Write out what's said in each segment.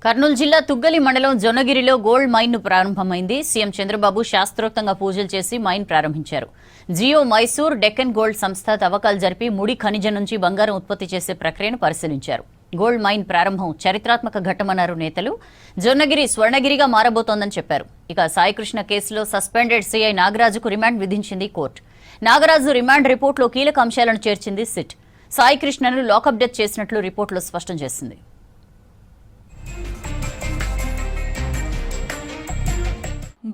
కర్నూలు జిల్లా తుగ్గలి మండలం జొన్నగిరిలో gold mine ను ప్రారంభమైంది. సీఎం చంద్రబాబు శాస్త్రోక్తంగా పూజలు చేసి మైన్ ప్రారంభించారు. జియో మైసూర్ డెక్కన్ గోల్డ్ సంస్థ తవ్వకాలు జరిపి ముడి ఖనిజం నుంచి బంగారం ఉత్పత్తి చేసే ప్రక్రియను పరిశీలించారు. గోల్డ్ మైన్ ప్రారంభం చరిత్రాత్మక ఘట్టమన్నారు నేతలు. జొన్నగిరి స్వర్ణగిరిగా మారబోతోందని చెప్పారు. ఇక సాయికృష్ణ కేసులో సస్పెండెడ్ సీఐ నాగరాజుకు రిమాండ్ విధించింది కోర్టు. నాగరాజు రిమాండ్ రిపోర్టులో కీలక అంశాలను చేర్చింది సిట్. సాయికృష్ణను లాకప్ డెత్ చేసినట్లు రిపోర్టులో స్పష్టం చేసింది.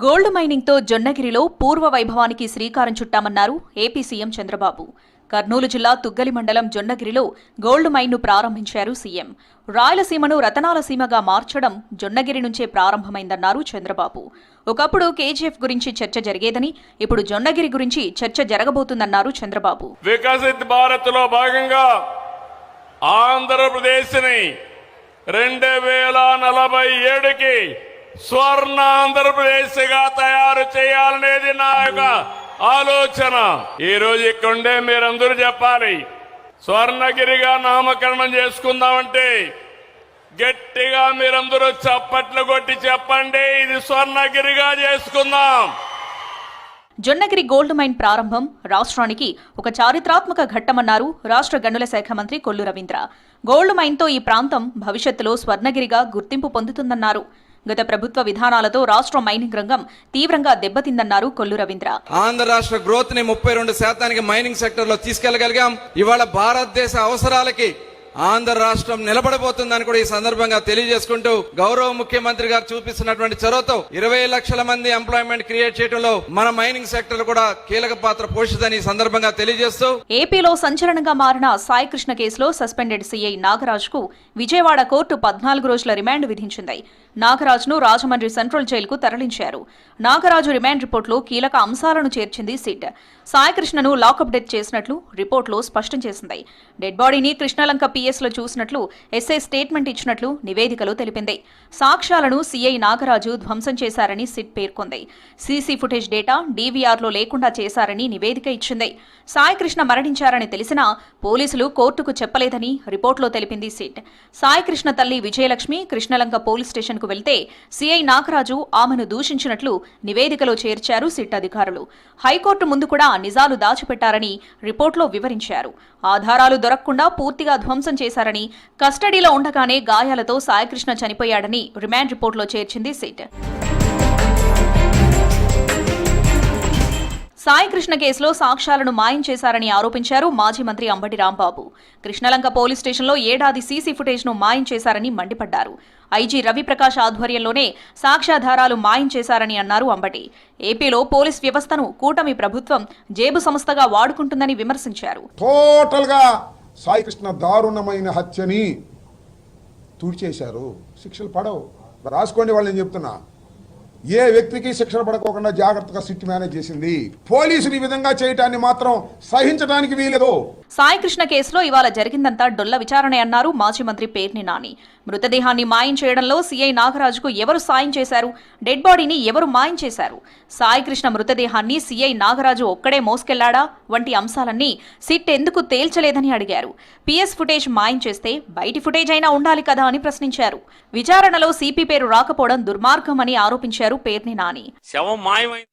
గోల్డ్ మైనింగ్ తో జొన్నగిరిలో పూర్వ వైభవానికి శ్రీకారం చుట్టామన్నారు ఏపీ సీఎం చంద్రబాబు. కర్నూలు జిల్లా తుగ్గలి మండలం జొన్నగిరిలో గోల్డ్ మైన్ను ప్రారంభించారు సీఎం. రాయలసీమను రతనాల సీమగా మార్చడం జొన్నగిరి నుంచే ప్రారంభమైందన్నారు చంద్రబాబు. ఒకప్పుడు కేజీఎఫ్ గురించి చర్చ జరిగేదని, ఇప్పుడు జొన్నగిరి గురించి చర్చ జరగబోతుందన్నారు చంద్రబాబు. వికసిత్ భారత్ లో భాగంగా ఆంధ్రప్రదేశ్ని 2047కి స్వర్ణ ఆంధ్రప్రదేశ్ గా తయారు చేయాలనేది నా యొక్క ఆలోచన. ఈ రోజు ఇక్కడే మీరందరూ చెప్పాలి, స్వర్ణగిరిగా నామకరణం చేసుకుందామంటే గట్టిగా మీరందరూ చప్పట్లు కొట్టి చెప్పండి, ఇది స్వర్ణగిరిగా చేసుకుందాం. జొన్నగిరి గోల్డ్ మైన్ ప్రారంభం రాష్ట్రానికి ఒక చారిత్రాత్మక ఘట్టమన్నారు రాష్ట్ర గనుల శాఖ మంత్రి కొల్లు రవీంద్ర. గోల్డ్ మైన్తో ఈ ప్రాంతం భవిష్యత్తులో స్వర్ణగిరిగా గుర్తింపు పొందుతుందన్నారు. గత ప్రభుత్వ విధానాలతో రాష్ట్ర మైనింగ్ రంగం తీవ్రంగా దెబ్బతిందన్నారు కొల్లు రవీంద్ర. ఆంధ్ర రాష్ట్ర గ్రోత్ ని 32% మైనింగ్ సెక్టర్ లో తీసుకెళ్లగలిగాం. ఇవాళ భారతదేశ అవసరాలకి ఆంధ్ర రాష్ట్రం నిలబడబోతుందని కూడా ఈ సందర్భంగా తెలియజేసుకుంటూ, గౌరవ ముఖ్యమంత్రి గారు చూపిస్తున్నటువంటి చొరవతో 20 లక్షల మంది ఎంప్లాయ్మెంట్ క్రియేట్ చేయడంలో మన మైనింగ్ సెక్టర్ కూడా కీలక పాత్ర పోషిస్తుందని ఈ సందర్భంగా తెలియజేస్తూ, ఏపీలో సంచలనంగా మారిన సాయికృష్ణ కేసులో సస్పెండెడ్ సీఐ నాగరాజుకు విజయవాడ కోర్టు 14 రోజుల రిమాండ్ విధించింది. నాగరాజును రాజమండ్రి సెంట్రల్ జైలుకు తరలించారు. నాగరాజు రిమాండ్ రిపోర్టులో కీలక అంశాలను చేర్చింది సిట్. సాయికృష్ణను లాకప్ డెత్ చేసినట్లు రిపోర్టులో స్పష్టం చేసింది. డెడ్ బాడీని కృష్ణలంక పిఎస్ లో చూసినట్లు ఎస్ఐ స్టేట్మెంట్ ఇచ్చినట్లు నివేదికలో తెలిపింది. సాక్ష్యాలను సీఐ నాగరాజు ధ్వంసం చేశారని సిట్ పేర్కొంది. సీసీ ఫుటేజ్ డేటా డీవీఆర్లో లేకుండా చేశారని నివేదిక ఇచ్చింది. సాయికృష్ణ మరణించారని తెలిసినా పోలీసులు కోర్టుకు చెప్పలేదని రిపోర్టులో తెలిపింది సిట్. సాయికృష్ణ తల్లి విజయలక్ష్మి కృష్ణలంక పోలీస్ స్టేషన్ కు వెళ్తే సీఐ నాగరాజు ఆమెను దూషించినట్లు నివేదికలో చేర్చారు సిట్ అధికారులు. హైకోర్టు ముందు కూడా నిజాలు దాచిపెట్టారని రిపోర్టులో వివరించారు. ఆధారాలు దొరకకుండా పూర్తిగా ధ్వంసం చేశారని, కస్టడీలో ఉండగానే గాయాలతో సాయికృష్ణ చనిపోయాడని రిమాండ్ రిపోర్టులో చేర్చింది సిట్. సాయికృష్ణ కేసులో సాక్ష్యాలను మాయం చేశారని ఆరోపించారు మాజీ మంత్రి అంబటి రాంబాబు. కృష్ణలంక పోలీస్ స్టేషన్లో ఏడాది సీసీ ఫుటేజ్ ను మాయం చేశారని మండిపడ్డారు. ఐజీ రవిప్రకాష్ ఆధ్వర్యంలోనే సాక్ష్యాధారాలు మాయం చేశారని అన్నారు అంబటి. ఏపీలో పోలీస్ వ్యవస్థను కూటమి ప్రభుత్వం జేబు సంస్థగా వాడుకుంటుందని విమర్శించారు. టోటల్ గా సాయికృష్ణ దారుణమైన హత్యని తుడిచేశారు. శిక్షలు పడవు, రాసుకోండి. వాళ్ళని చెప్తున్నా, ఏ వ్యక్తికి శిక్షణ పడకోకుండా జాగ్రత్తగా సిట్ మేనేజ్ చేసింది. పోలీసులు ఈ విధంగా చేయటాన్ని మాత్రం సహించడానికి వీలేదు. సాయికృష్ణ కేసులో ఇవాళ జరిగిందంతా డొల్ల విచారణ అన్నారు మాజీ మంత్రి పేర్ని నాని. మృతదేహాన్ని మాయం చేయడంలో సీఐ నాగరాజుకు ఎవరు సాయం చేశారు, డెడ్ బాడీని ఎవరు మాయం చేశారు, సాయికృష్ణ మృతదేహాన్ని సీఐ నాగరాజు ఒక్కడే మోసుకెళ్లాడా వంటి అంశాలన్నీ సిట్ ఎందుకు తేల్చలేదని అడిగారు. పిఎస్ ఫుటేజ్ మాయం చేస్తే బయటి ఫుటేజ్ అయినా ఉండాలి కదా అని ప్రశ్నించారు. విచారణలో సిపి పేరు రాకపోవడం దుర్మార్గం అని ఆరోపించారు పేర్ని నాని. శవం మాయమైంది.